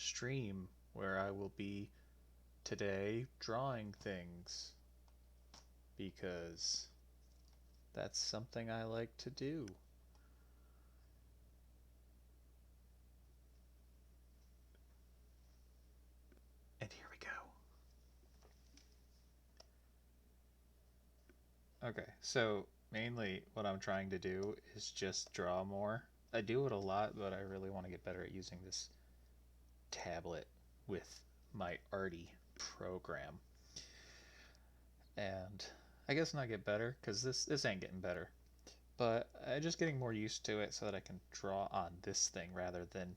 stream where I will be today drawing things because that's something I like to do. And here we go. Okay, so mainly what I'm trying to do is just draw more. I do it a lot, but I really want to get better at using this tablet with my Arty program. And I guess not get better, because this ain't getting better. But I'm just getting more used to it so that I can draw on this thing rather than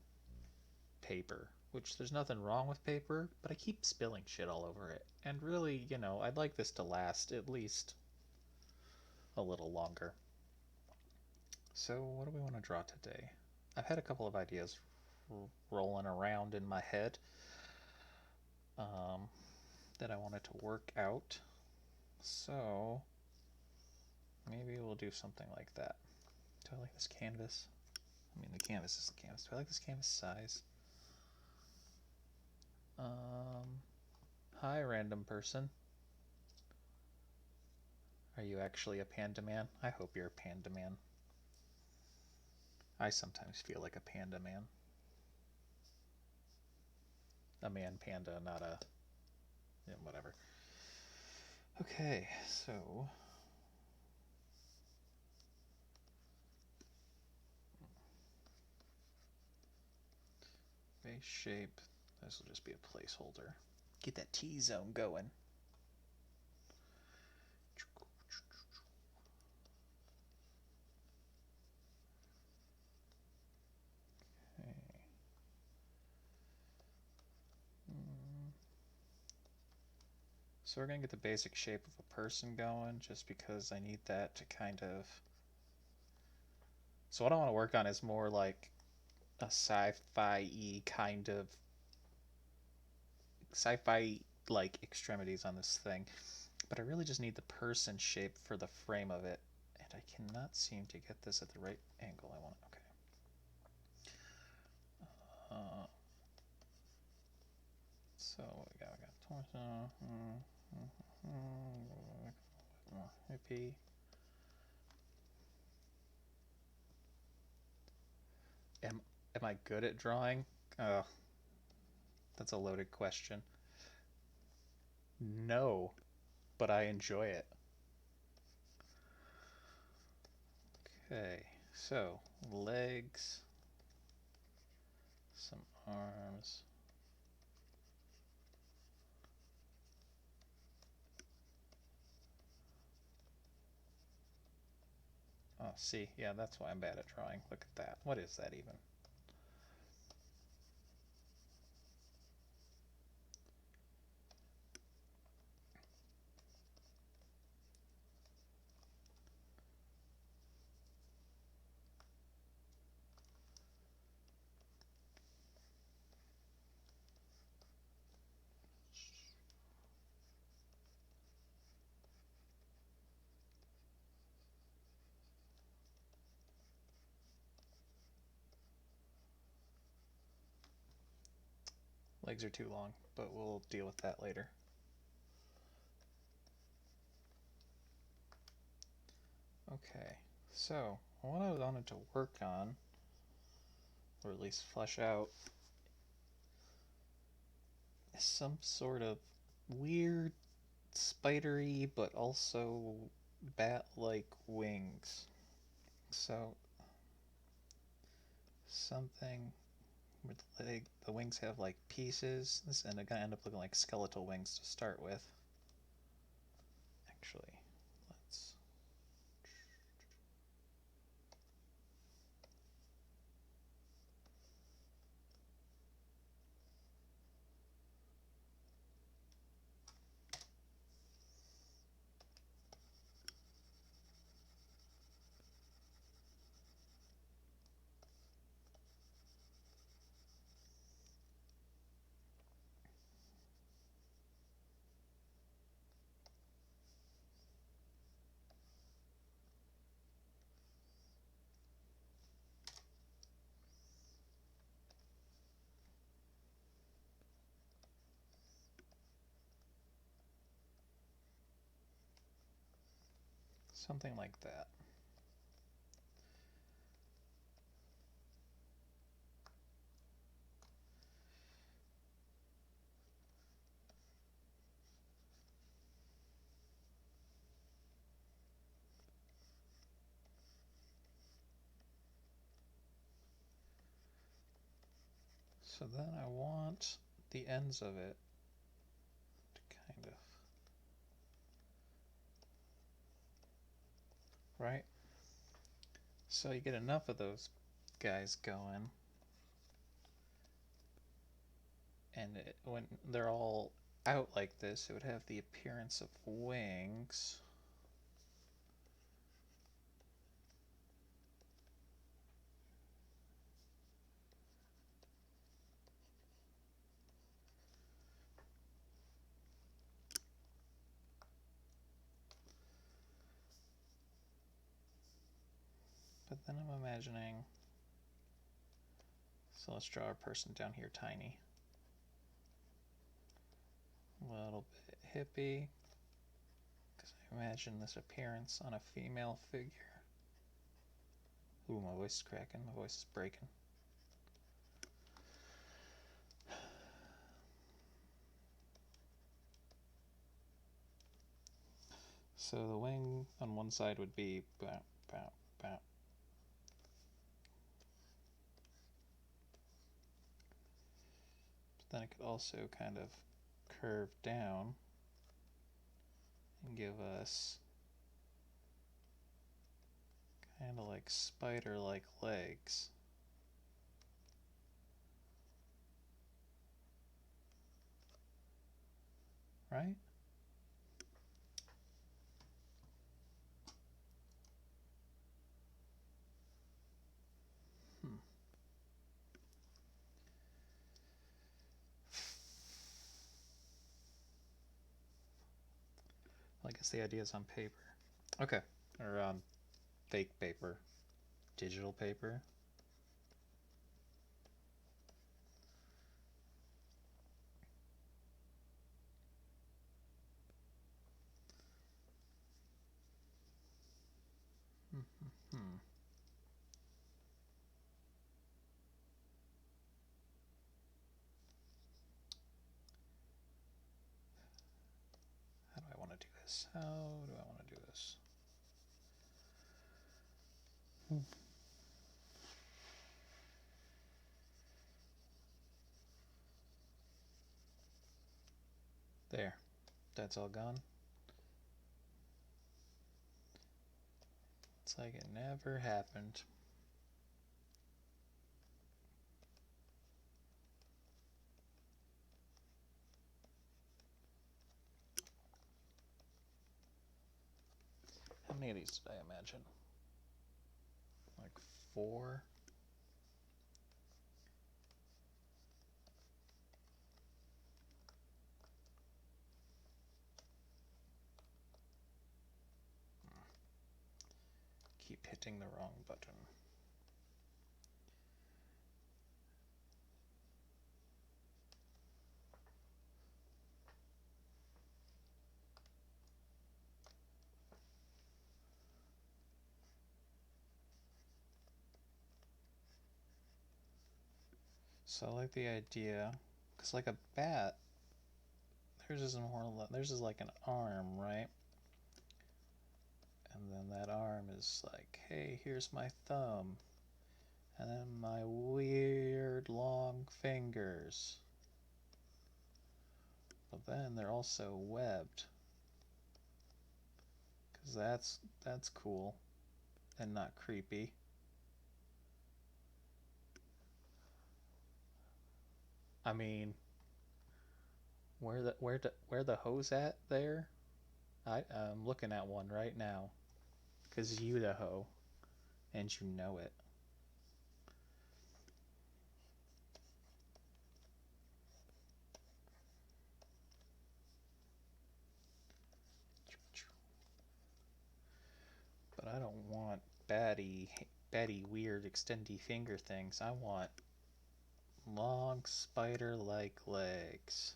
paper. Which there's nothing wrong with paper, but I keep spilling shit all over it. And really, I'd like this to last at least a little longer. So what do we want to draw today? I've had a couple of ideas rolling around in my head um, that I wanted to work out. So maybe we'll do something like that. Do I like this canvas? I mean, the canvas is the canvas. Do I like this canvas size? Hi, random person. Are you actually a panda man? I hope you're a panda man. I sometimes feel like a panda man. A man panda, not a... Yeah, whatever. Okay, so... Base shape. This will just be a placeholder. Get that T-zone going. Okay. So we're going to get the basic shape of a person going just because I need that to kind of... So what I want to work on is more like a sci-fi-y kind of... Sci-fi like extremities on this thing. But I really just need the person shape for the frame of it. And I cannot seem to get this at the right angle I want. Okay. So what we got torso, hippie. Am I good at drawing? That's a loaded question. No, but I enjoy it. Okay, so legs, some arms. Oh, see, yeah, that's why I'm bad at drawing. Look at that. What is that even? Legs are too long, but we'll deal with that later. Okay, so what I wanted to work on, or at least flesh out, is some sort of weird, spidery, but also bat-like wings. So something where the wings have like pieces. This and they're gonna end up looking like skeletal wings to start with. Actually, let's... Something like that. So then I want the ends of it to kind of, right? So you get enough of those guys going, and when they're all out like this, it would have the appearance of wings. But then I'm imagining, so let's draw our person down here tiny. A little bit hippie, because I imagine this appearance on a female figure. Ooh, my voice is cracking, my voice is breaking. So the wing on one side would be bow, bow, bow. But then it could also kind of curve down and give us kind of like spider-like legs. Right? I guess the idea is on paper. Okay. Or on fake paper. Digital paper. How do I want to do this? How do I want to do this? There. That's all gone. It's like it never happened. How many of these did I imagine? Like 4? Keep hitting the wrong button. So I like the idea, because like a bat, theirs is like an arm, right? And then that arm is like, hey, here's my thumb. And then my weird long fingers. But then they're also webbed. Because that's cool and not creepy. I mean, where the hose at there? I'm looking at one right now. Because you the hoe. And you know it. But I don't want batty weird extendy finger things. I want long spider-like legs.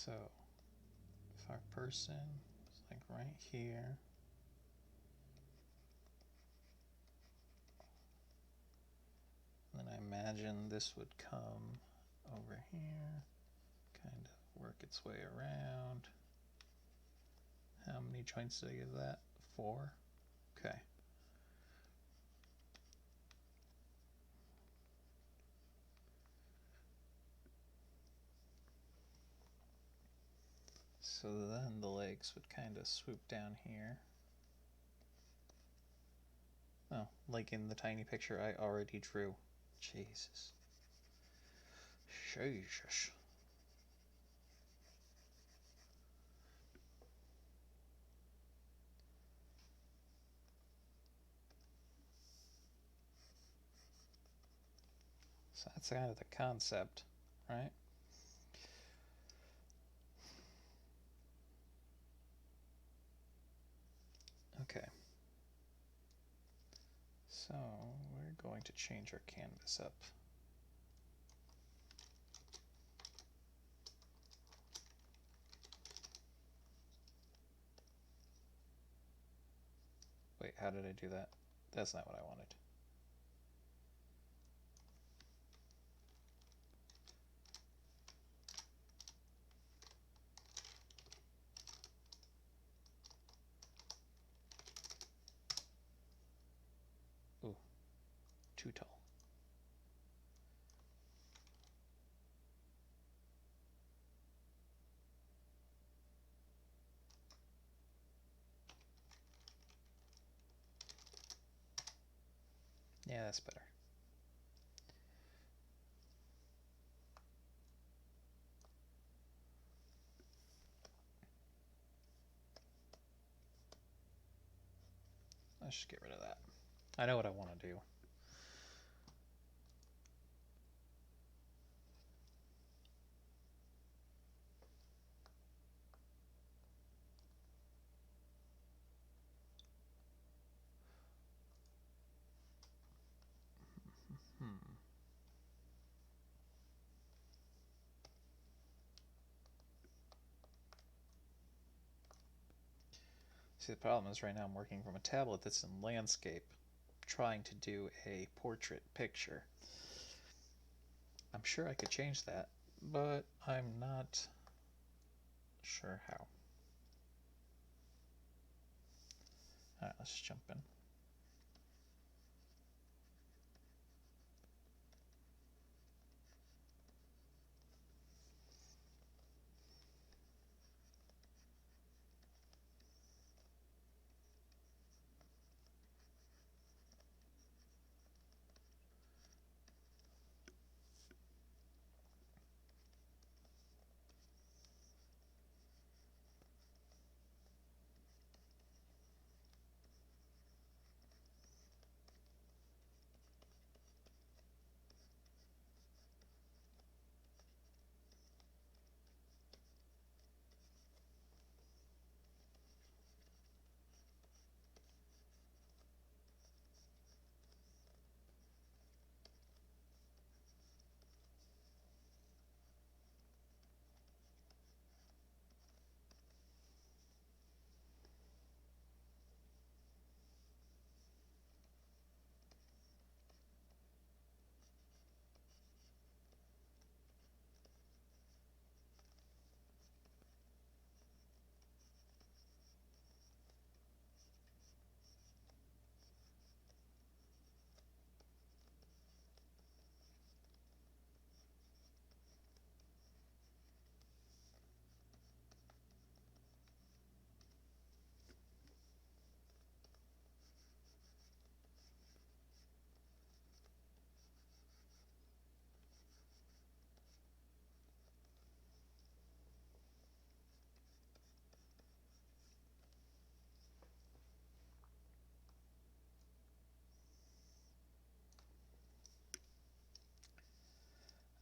So if our person is like right here, then I imagine this would come over here, kind of work its way around. How many joints did I give that? 4? Okay. So then the legs would kind of swoop down here. Oh, like in the tiny picture I already drew. Jesus. Jesus. So that's kind of the concept, right? Okay. So we're going to change our canvas up. Wait, how did I do that? That's not what I wanted. Ooh, too tall. Yeah, that's better. Let's just get rid of that. I know what I want to do. See, the problem is right now I'm working from a tablet that's in landscape, trying to do a portrait picture. I'm sure I could change that, but I'm not sure how. Alright, let's jump in.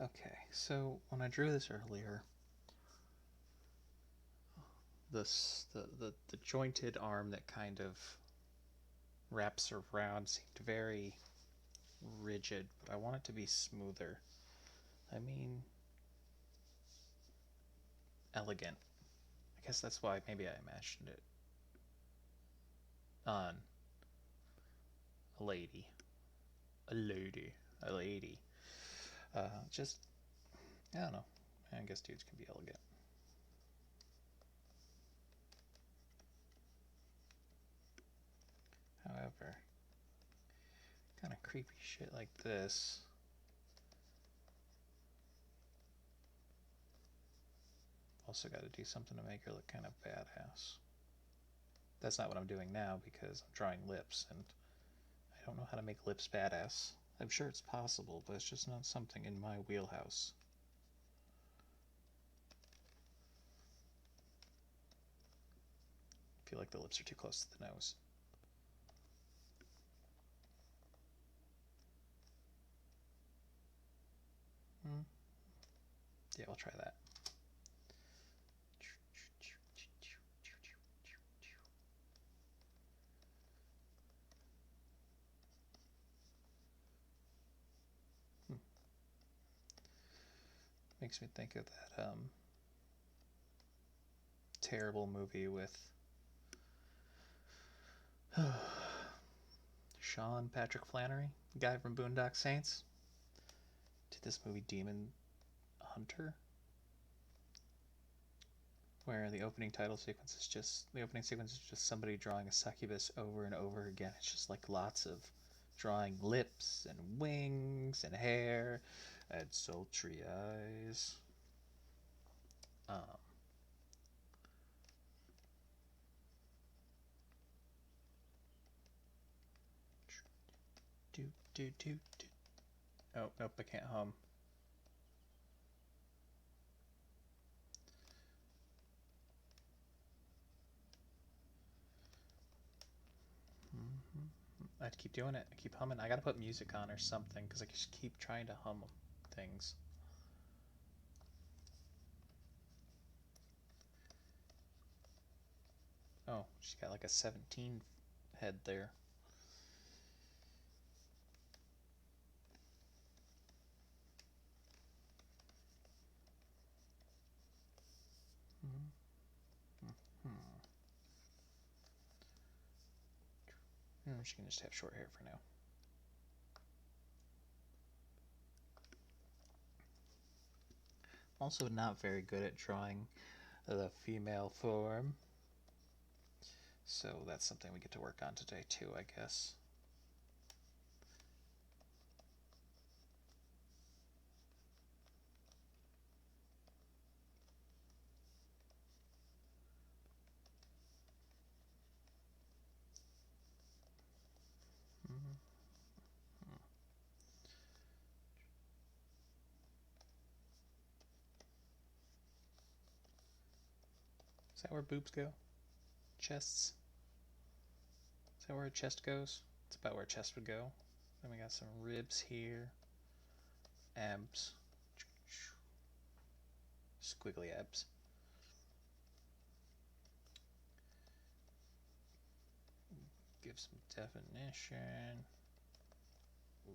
Okay, so when I drew this earlier, the jointed arm that kind of wraps around seemed very rigid, but I want it to be smoother. I mean, elegant. I guess that's why maybe I imagined it on a lady. A lady. A lady. Just, I don't know. I guess dudes can be elegant. However, kind of creepy shit like this. Also got to do something to make her look kind of badass. That's not what I'm doing now because I'm drawing lips and I don't know how to make lips badass. I'm sure it's possible, but it's just not something in my wheelhouse. I feel like the lips are too close to the nose. Yeah, we'll try that. Makes me think of that terrible movie with Sean Patrick Flannery, the guy from Boondock Saints. Did this movie Demon Hunter, where the opening sequence is just somebody drawing a succubus over and over again. It's just like lots of drawing lips and wings and hair and sultry eyes. Do. Oh, nope, I can't hum. I'd keep doing it. I keep humming. I gotta put music on or something because I just keep trying to hum things. Oh, she's got like a 17 head there. She can just have short hair for now. Also not very good at drawing the female form. So that's something we get to work on today too, I guess. Is that where boobs go? Chests? Is that where a chest goes? It's about where a chest would go. Then we got some ribs here. Abs. Squiggly abs. Give some definition. Ooh.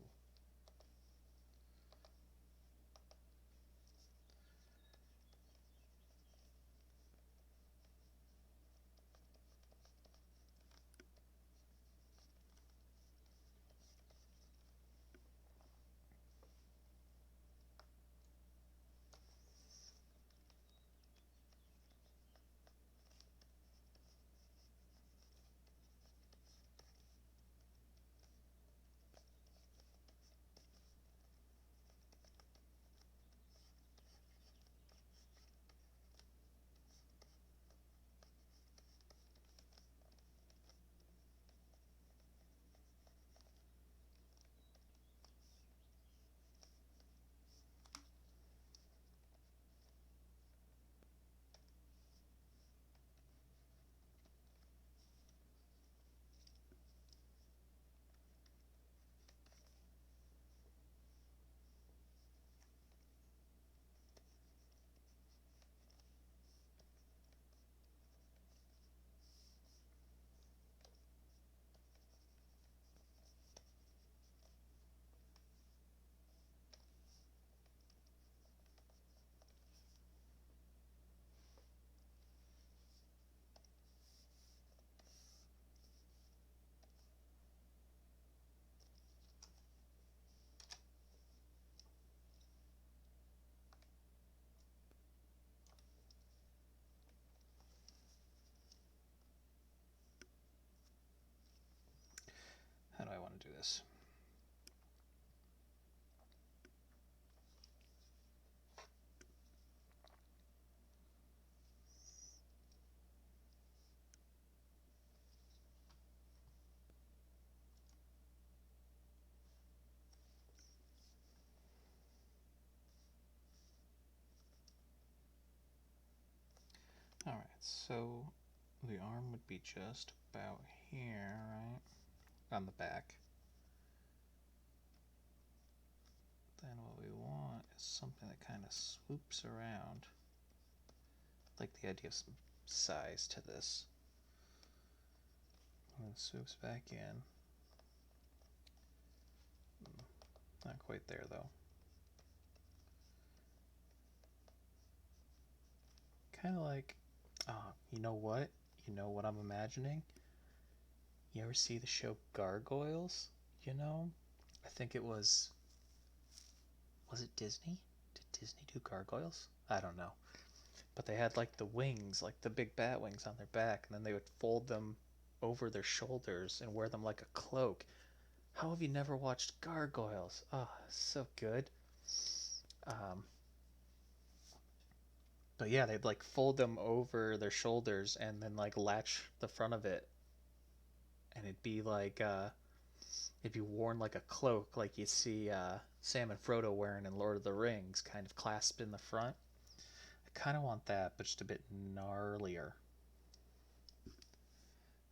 this. Alright, so the arm would be just about here, right? On the back. Then what we want is something that kind of swoops around. Like the idea of some size to this. And then swoops back in. Not quite there though. Kind of like, you know what? You know what I'm imagining? You ever see the show Gargoyles? You know? I think it was it Disney? Did Disney do Gargoyles? I don't know. But they had like the wings, like the big bat wings on their back, and then they would fold them over their shoulders and wear them like a cloak. How have you never watched Gargoyles? Oh, so good. Um, but yeah, they'd like fold them over their shoulders and then like latch the front of it, and it'd be like it'd be worn like a cloak, like you see Sam and Frodo wearing in Lord of the Rings, kind of clasped in the front. I kind of want that, but just a bit gnarlier.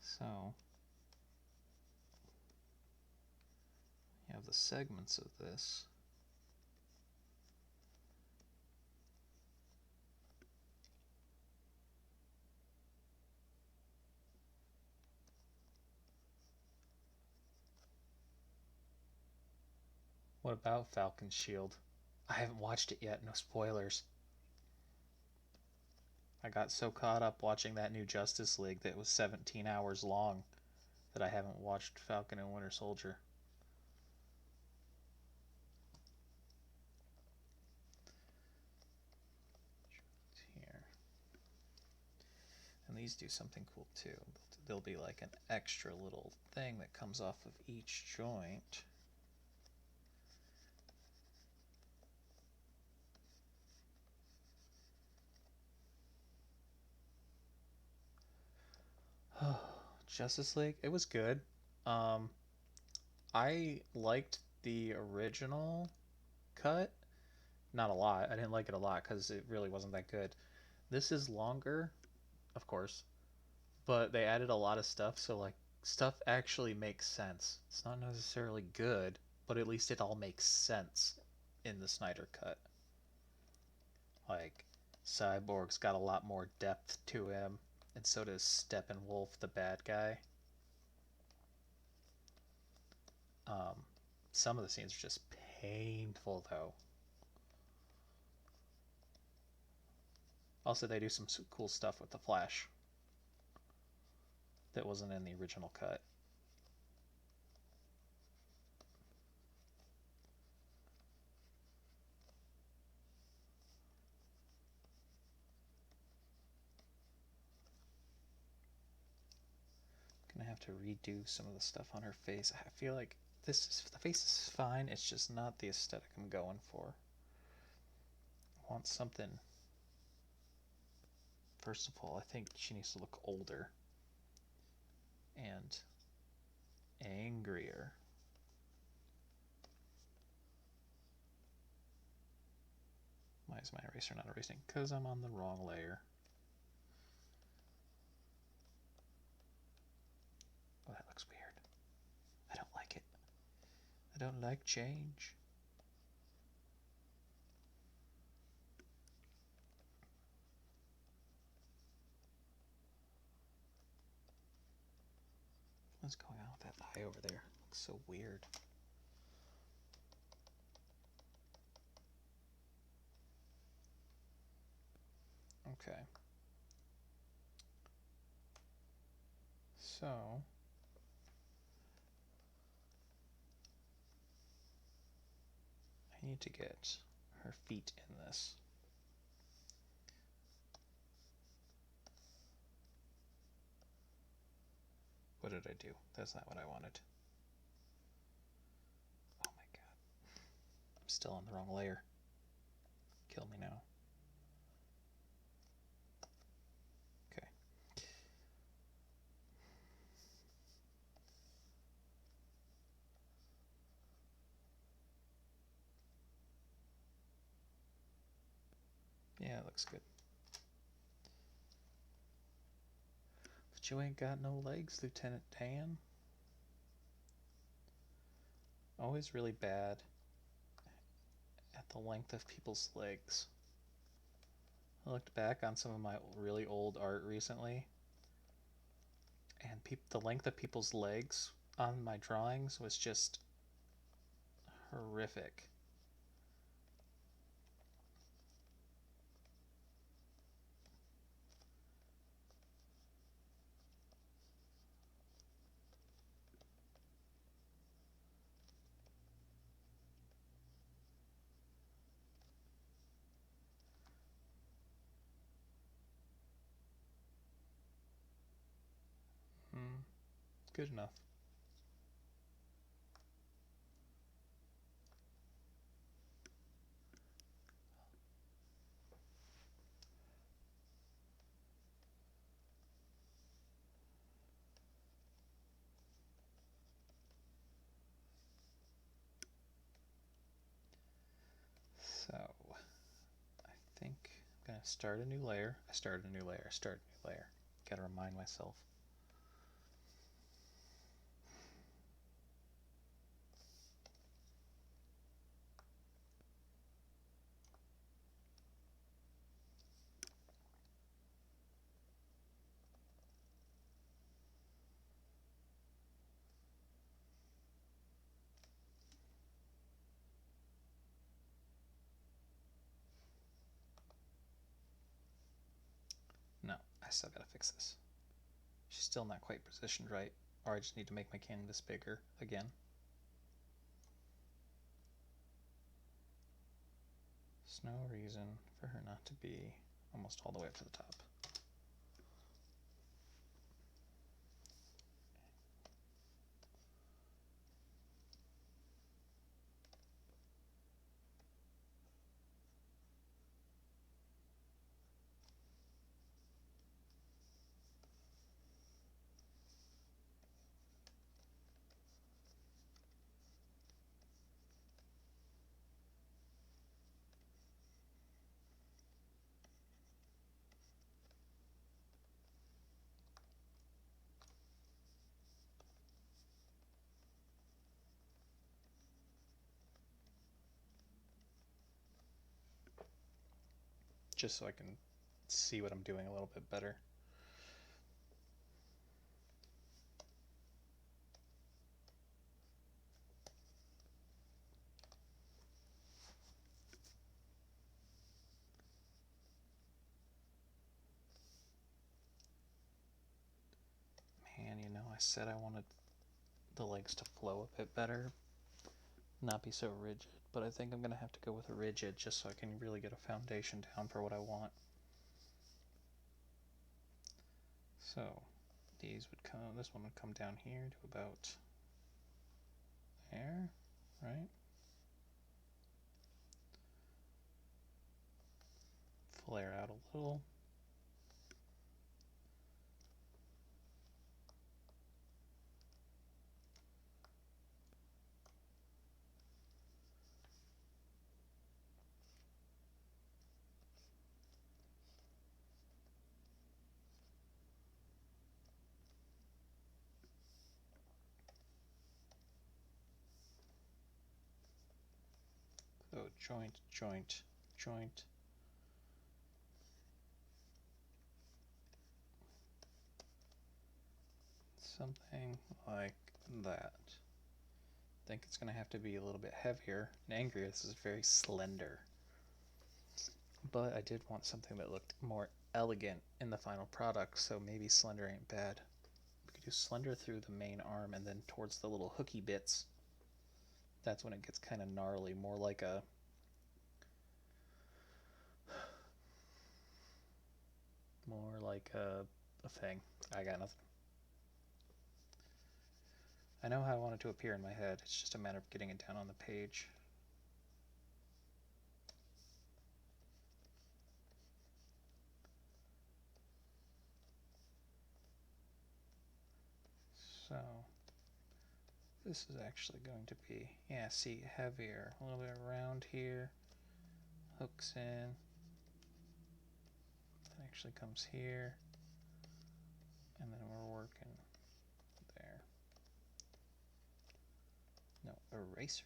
So you have the segments of this. What about Falcon's Shield? I haven't watched it yet, no spoilers. I got so caught up watching that new Justice League that it was 17 hours long that I haven't watched Falcon and Winter Soldier. Here. And these do something cool too. There'll be like an extra little thing that comes off of each joint. Justice League, it was good. Um, I liked the original cut. Not a lot. I didn't like it a lot because it really wasn't that good. This is longer, of course, but they added a lot of stuff, so like stuff actually makes sense. It's not necessarily good, but at least it all makes sense in the Snyder cut. Like Cyborg's got a lot more depth to him, and so does Steppenwolf, the bad guy. Um, some of the scenes are just painful, though. Also, they do some cool stuff with the Flash that wasn't in the original cut. Gonna have to redo some of the stuff on her face. I feel like the face is fine. It's just not the aesthetic I'm going for. I want something. First of all, I think she needs to look older and angrier. Why is my eraser not erasing? Because I'm on the wrong layer. Oh, that looks weird. I don't like it. I don't like change. What's going on with that eye over there? It looks so weird. Okay. So I need to get her feet in this. What did I do? That's not what I wanted. still on the wrong layer. Kill me now. Okay. Yeah, it looks good. But you ain't got no legs, Lieutenant Dan. Always really bad at the length of people's legs. I looked back on some of my really old art recently, and the length of people's legs on my drawings was just horrific. Good enough. So, I think I'm going to start a new layer. I start a new layer. I start a new layer. Got to remind myself. No, I still got to fix this. She's still not quite positioned right, or I just need to make my canvas bigger again. There's no reason for her not to be almost all the way up to the top. Just so I can see what I'm doing a little bit better. Man, you know, I said I wanted the legs to flow a bit better, not be so rigid, but I think I'm going to have to go with a rigid just so I can really get a foundation down for what I want. So these would come, this one would come down here to about there, right? Flare out a little. So joint, joint, joint. Something like that. I think it's going to have to be a little bit heavier and angrier. This is very slender. But I did want something that looked more elegant in the final product, so maybe slender ain't bad. We could do slender through the main arm and then towards the little hooky bits. That's when it gets kind of gnarly, more like a thing. I got nothing. I know how I want it to appear in my head. It's just a matter of getting it down on the page. This is actually going to be, yeah, see, heavier. A little bit around here. Hooks in. It actually comes here. And then we're working there. No, eraser.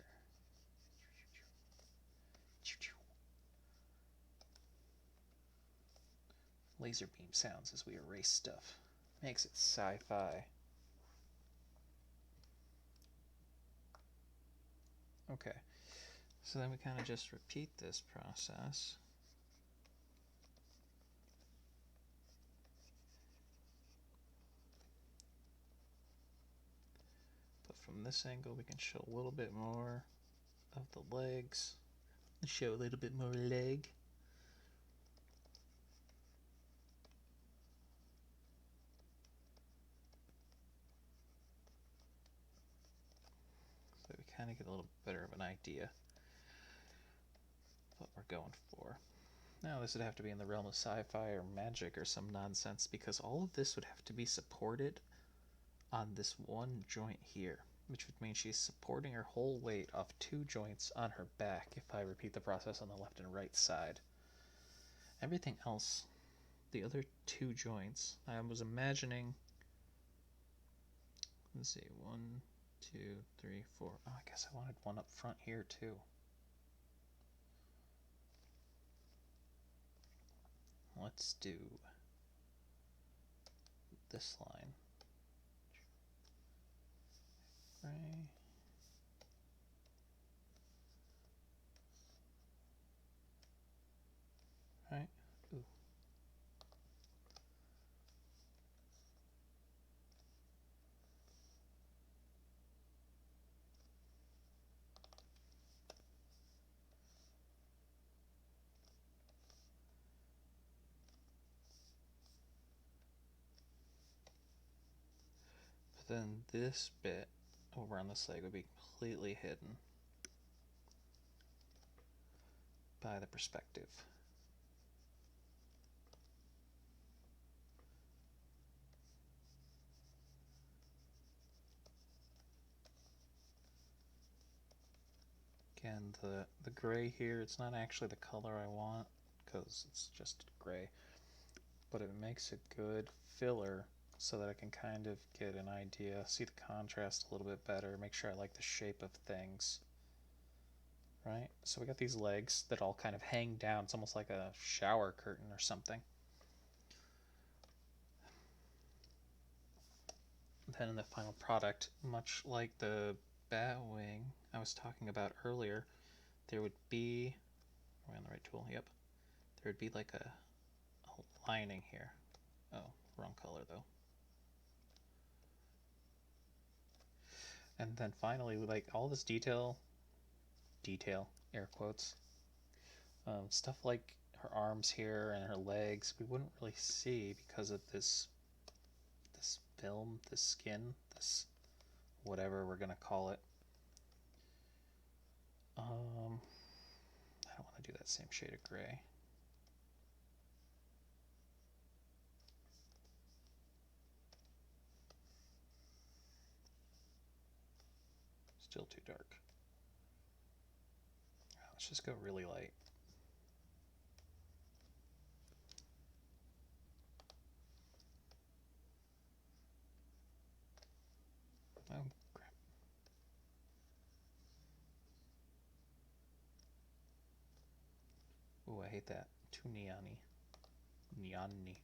Laser beam sounds as we erase stuff. Makes it sci-fi. Okay, so then we kind of just repeat this process. But from this angle we can show a little bit more of the legs. Show a little bit more leg. So we kind of get a little better of an idea what we're going for. Now this would have to be in the realm of sci-fi or magic or some nonsense, because all of this would have to be supported on this one joint here, which would mean she's supporting her whole weight off two joints on her back if I repeat the process on the left and right side. Everything else, the other two joints, I was imagining, let's see, 1, 2, 3, 4. Oh, I guess I wanted one up front here too. Let's do this line. Gray. Right. Ooh. But then this bit over on this leg would be completely hidden by the perspective. Again, the gray here, it's not actually the color I want because it's just gray, but it makes a good filler so that I can kind of get an idea, see the contrast a little bit better, make sure I like the shape of things. Right? So we got these legs that all kind of hang down. It's almost like a shower curtain or something. Then in the final product, much like the bat wing I was talking about earlier, there would be, are we on the right tool? Yep. There would be like a lining here. Oh, wrong color though. And then finally, like all this detail, air quotes, stuff like her arms here and her legs, we wouldn't really see because of this film, this skin, this whatever we're gonna call it. I don't want to do that same shade of gray. Still too dark. Let's just go really light. Oh, crap. Ooh, I hate that. Too neon-y. Neon-y.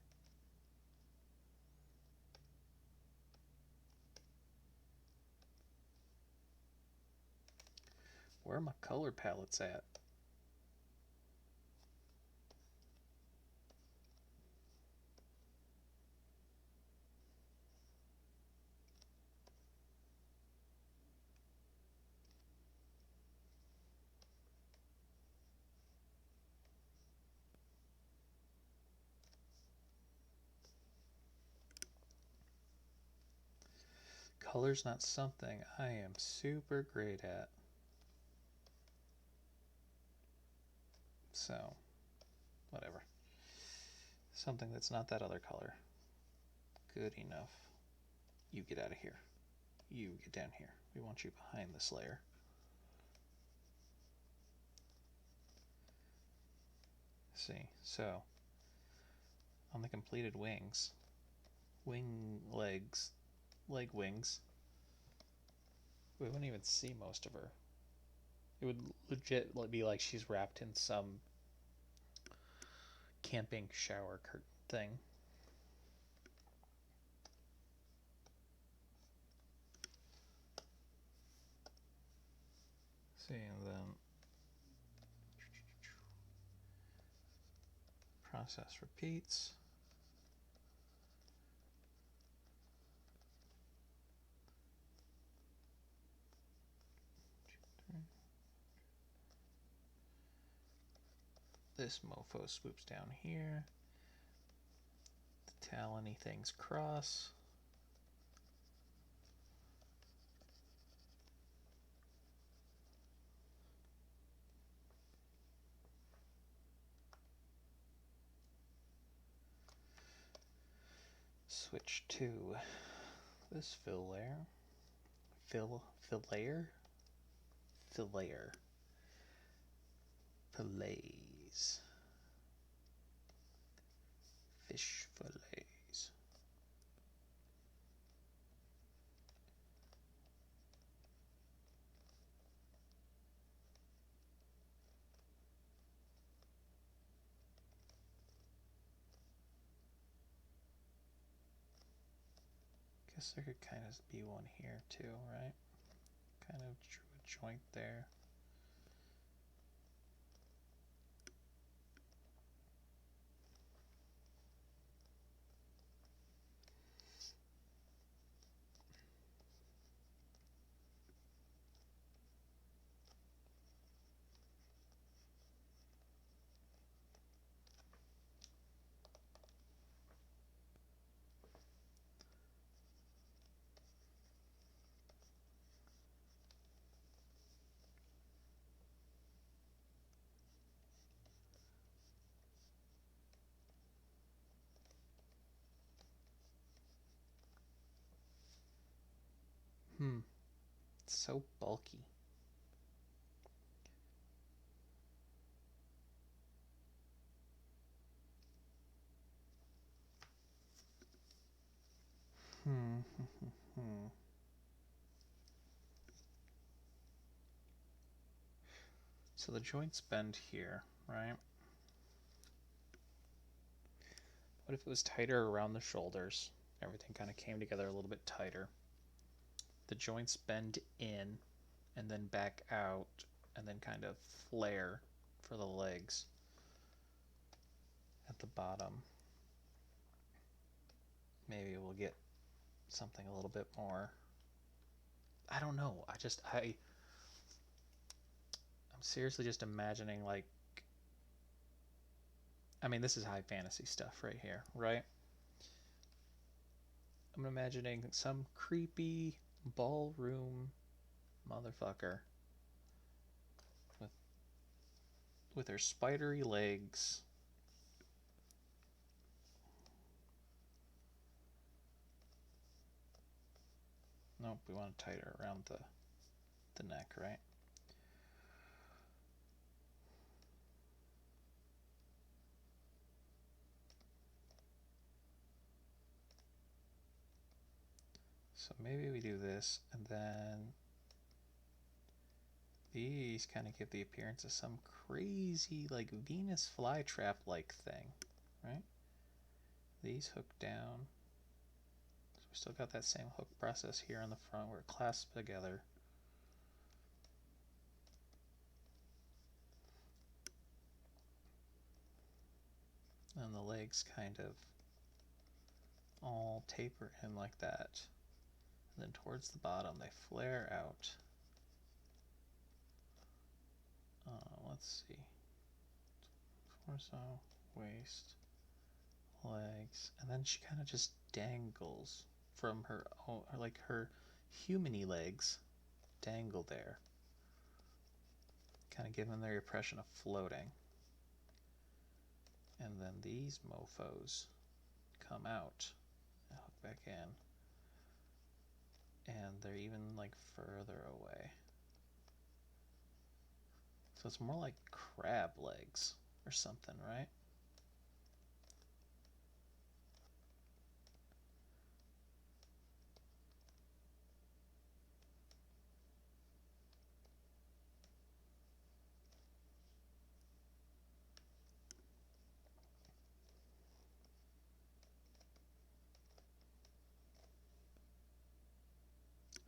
Where are my color palettes at? Color's not something I am super great at. So, whatever. Something that's not that other color. Good enough. You get out of here. You get down here. We want you behind this layer. See, so on the completed wings, leg wings, we wouldn't even see most of her. It would legit be like she's wrapped in some camping shower curtain thing. See, and then process repeats. This mofo swoops down here. The talony things cross. Switch to this fill layer. Fillets. Fish fillets. Guess there could kind of be one here too, right? Kind of drew a joint there. It's so bulky. So the joints bend here, right? What if it was tighter around the shoulders? Everything kind of came together a little bit tighter. The joints bend in and then back out and then kind of flare for the legs at the bottom. Maybe we'll get something a little bit more. I don't know. I'm seriously just imagining, like, I mean, this is high fantasy stuff right here, right? I'm imagining some creepy ballroom motherfucker with her spidery legs. Nope, we want to tighter around the neck, right? So maybe we do this, and then these kind of give the appearance of some crazy, like, Venus flytrap-like thing, right? These hook down. So we still got that same hook process here on the front where it clasps together. And the legs kind of all taper in like that. And then towards the bottom, they flare out. Let's see. Torso, waist, legs, and then she kind of just dangles from her own, like her human-y legs dangle there, kind of giving the impression of floating. And then these mofos come out and hook back in. and they're even like further away. So it's more like crab legs or something, right?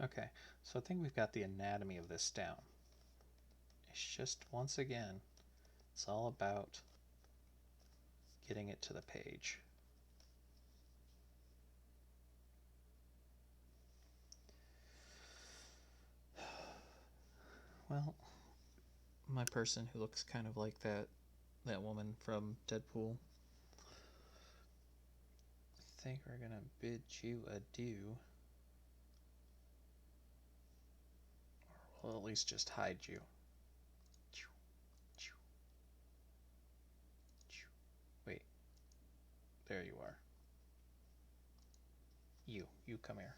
Okay, so I think we've got the anatomy of this down. It's just, once again, it's all about getting it to the page. Well, my person who looks kind of like that woman from Deadpool, I think we're gonna bid you adieu. Or we'll at least just hide you. Wait, there you are. You come here.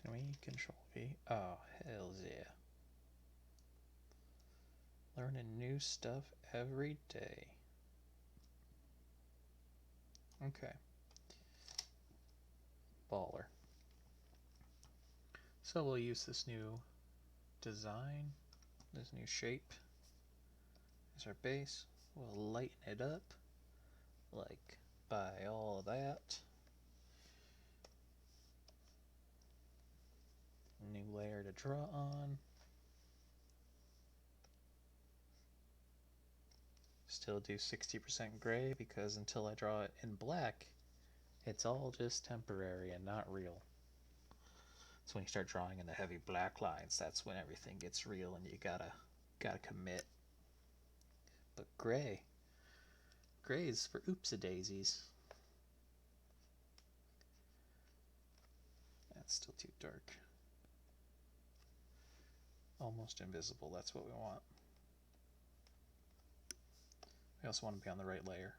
Can we control V? Oh, hell yeah. Learning new stuff every day. Okay. Baller. So we'll use this new design, this new shape as our base. We'll lighten it up, like by all of that. New layer to draw on. Still do 60% gray because until I draw it in black, it's all just temporary and not real. So when you start drawing in the heavy black lines, that's when everything gets real and you gotta commit. But gray is for oopsie-daisies. That's still too dark. Almost invisible, that's what we want. We also want to be on the right layer.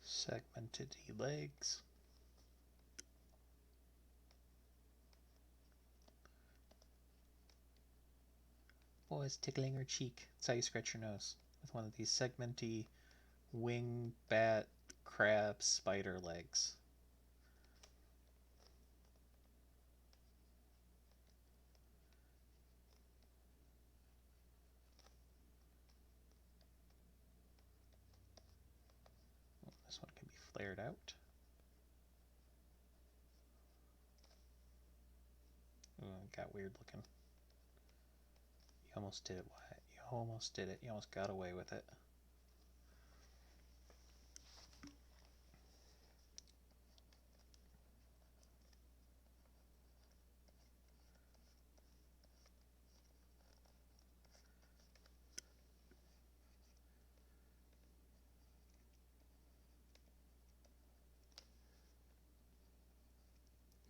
Segmented legs. Oh, it's tickling her cheek. That's how you scratch your nose. With one of these segmenty wing bat crab spider legs. Oh, this one can be flared out. Ooh, it got weird looking. You almost did it, Wyatt. You almost did it. You almost got away with it.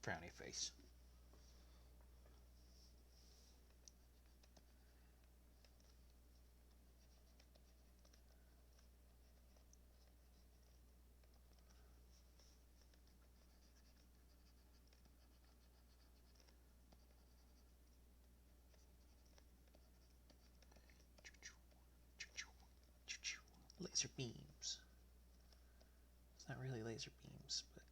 Frowny face. Laser beams. It's not really laser beams, but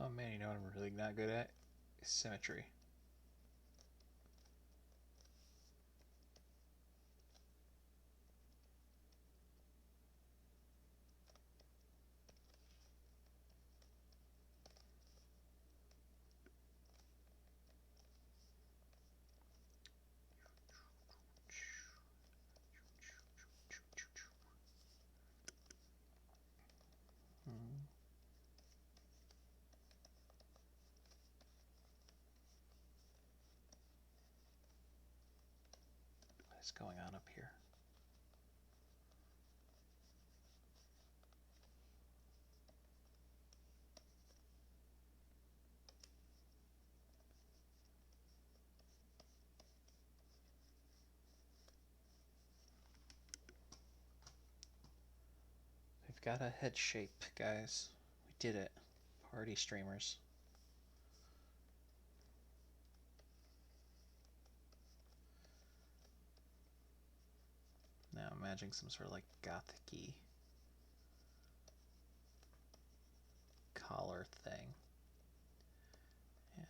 Oh man, you know what I'm really not good at? Symmetry. What is going on up here? We've got a head shape, guys. We did it. Party streamers. Now imagining some sort of like gothic-y collar thing. Yeah.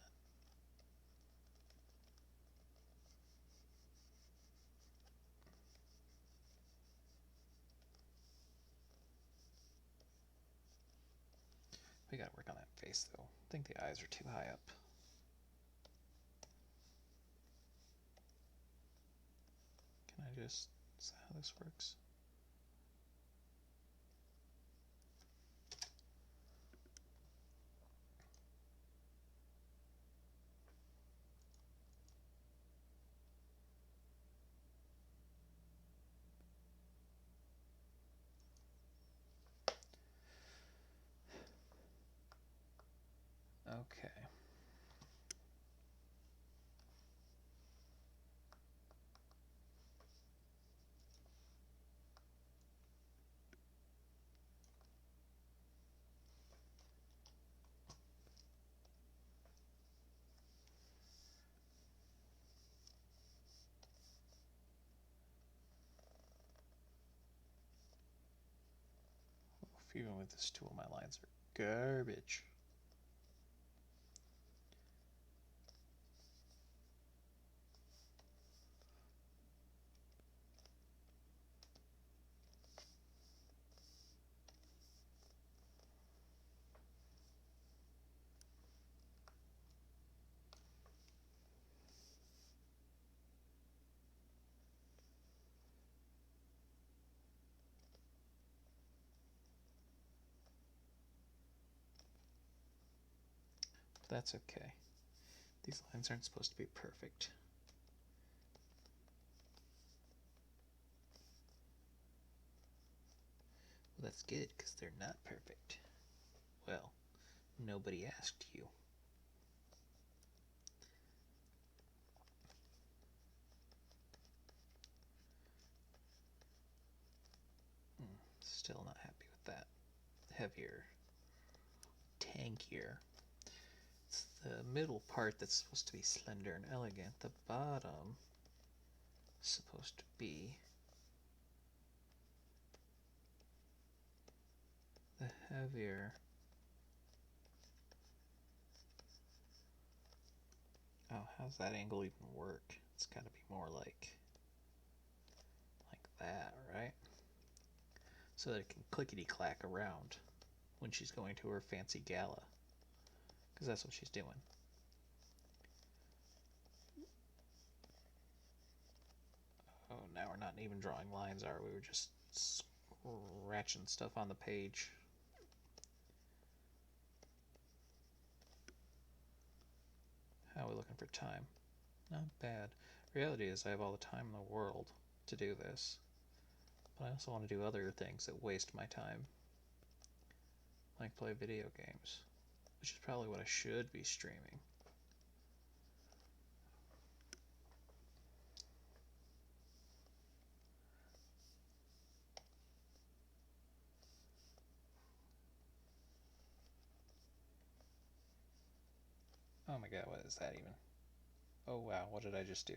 We gotta work on that face though. I think the eyes are too high up. Can I just... is that how this works? Okay. Even with this tool, my lines are garbage. But that's okay. These lines aren't supposed to be perfect. Well, that's good, because they're not perfect. Well, nobody asked you. Still not happy with that. Heavier. Tankier. It's the middle part that's supposed to be slender and elegant. The bottom is supposed to be the heavier. Oh, how's that angle even work? It's got to be more like that, right? So that it can clickety-clack around when she's going to her fancy gala. Because that's what she's doing. Oh, now we're not even drawing lines, are we? We're just scratching stuff on the page. How are we looking for time? Not bad. Reality is I have all the time in the world to do this. But I also want to do other things that waste my time. Like play video games. Which is probably what I should be streaming. Oh my god, what is that even? Oh wow, what did I just do?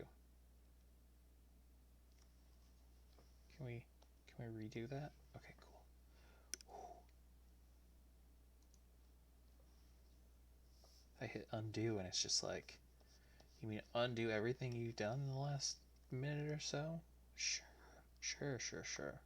Can we redo that? Okay, cool. I hit undo and it's just like, you mean undo everything you've done in the last minute or so? Sure, sure, sure, sure.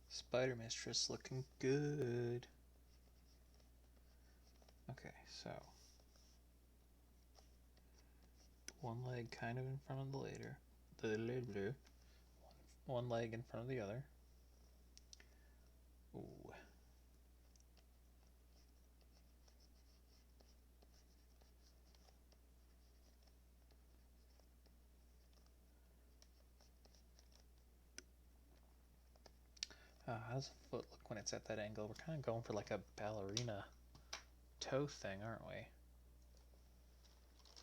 Spider Mistress looking good. Okay, so one leg kind of in front of the later. One leg in front of the other. Ooh. How's the foot look when it's at that angle? We're kind of going for like a ballerina toe thing, aren't we?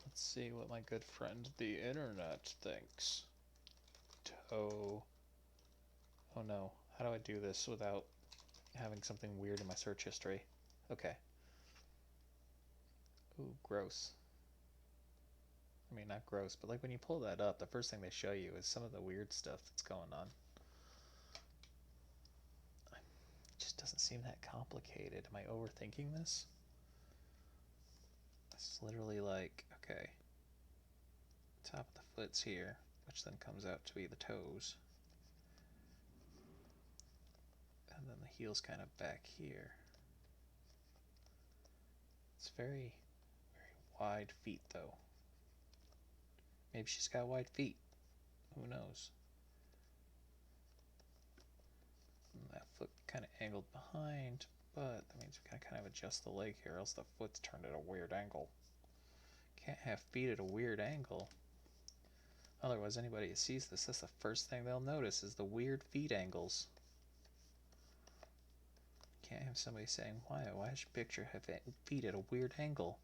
Let's see what my good friend the internet thinks. Toe. Oh no. How do I do this without having something weird in my search history? Okay. Ooh, gross. I mean, not gross, but like when you pull that up, the first thing they show you is some of the weird stuff that's going on. It just doesn't seem that complicated. Am I overthinking this? It's literally like, okay, top of the foot's here, which then comes out to be the toes. And then the heel's kind of back here. It's very, very wide feet though. Maybe she's got wide feet. Who knows? And that foot kind of angled behind, but that means we gotta kind of adjust the leg here, else the foot's turned at a weird angle. Can't have feet at a weird angle. Otherwise, anybody who sees this, that's the first thing they'll notice is the weird feet angles. Can't have somebody saying, why does your picture have feet at a weird angle?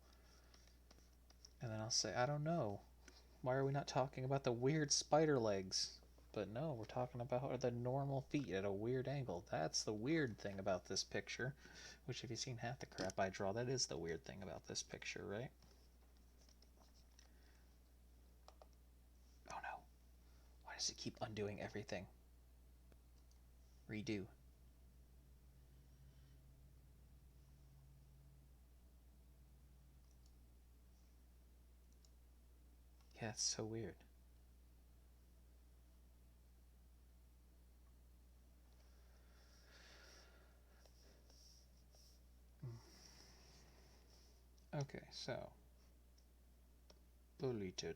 And then I'll say, I don't know. Why are we not talking about the weird spider legs? But no, we're talking about the normal feet at a weird angle. That's the weird thing about this picture. Which, if you've seen half the crap I draw, that is the weird thing about this picture, right? Oh no. Why does it keep undoing everything? Redo. Yeah, it's so weird. Okay, so deleted.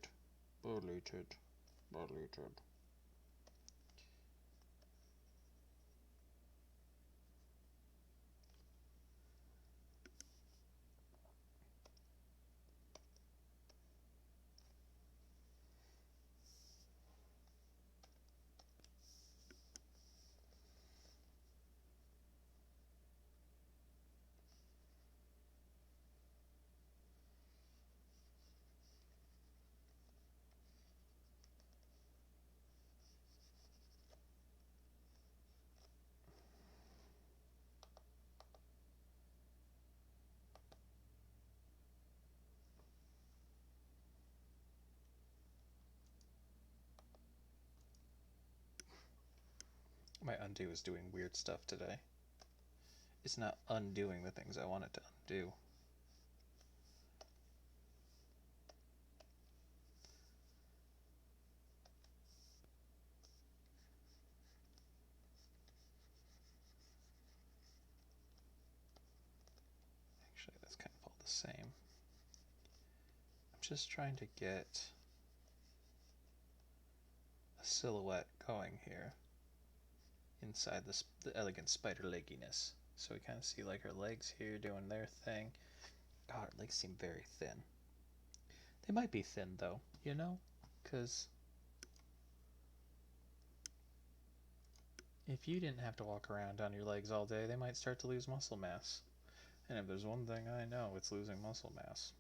My undo is doing weird stuff today. It's not undoing the things I want it to undo. Actually, that's kind of all the same. I'm just trying to get a silhouette going here inside the elegant spider legginess. So we kind of see like her legs here doing their thing. God, her legs seem very thin. They might be thin though, you know? Because if you didn't have to walk around on your legs all day, they might start to lose muscle mass. And if there's one thing I know, it's losing muscle mass.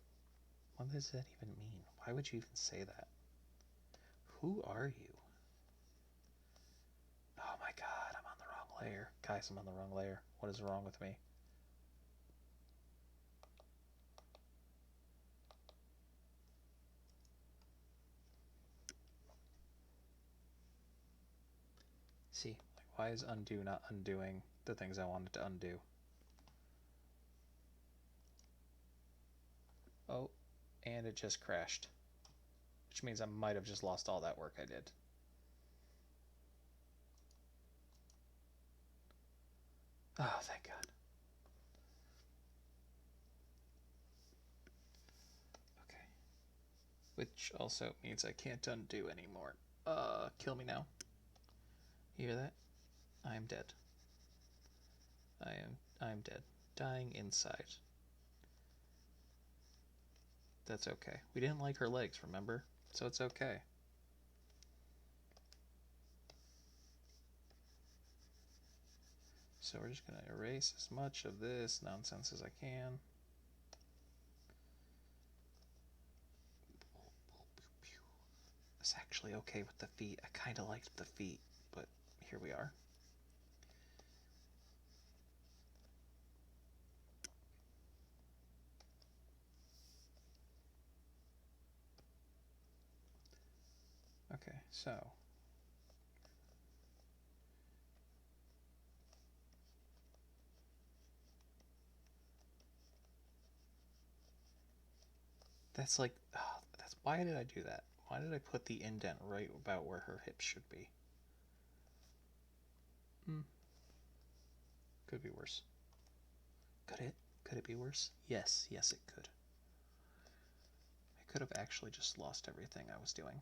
What does that even mean? Why would you even say that? Who are you? Oh my god, I'm on the wrong layer. Guys, I'm on the wrong layer. What is wrong with me? See, like, why is undo not undoing the things I wanted to undo? Oh, and it just crashed. Which means I might have just lost all that work I did. Oh, thank God. Okay. Which also means I can't undo anymore. Kill me now. You hear that? I am dead. I'm dead. Dying inside. That's okay. We didn't like her legs, remember? So it's okay. So we're just going to erase as much of this nonsense as I can. It's actually okay with the feet. I kind of liked the feet, but here we are. Okay, so that's like, that's why did I do that? Why did I put the indent right about where her hips should be? Could be worse. Could it? Could it be worse? Yes, yes it could. I could have actually just lost everything I was doing.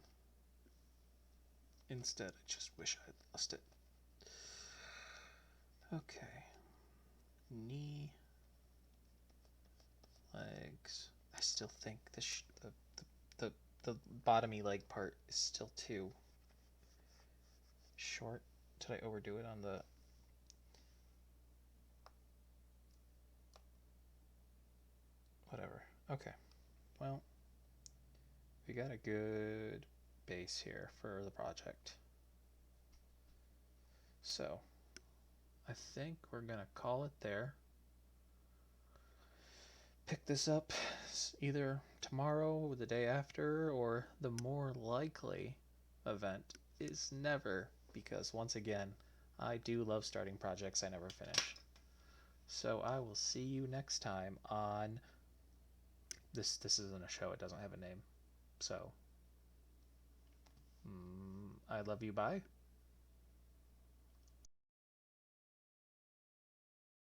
Instead, I just wish I'd lost it. Okay. Knee. Legs. I still think the bottomy leg part is still too short. Did I overdo it on the... Whatever. Okay. Well, we got a good base here for the project. So, I think we're going to call it there. Pick this up either tomorrow or the day after, or the more likely event is never, because once again, I do love starting projects I never finish. So I will see you next time on this. This isn't a show, it doesn't have a name. So I love you, bye.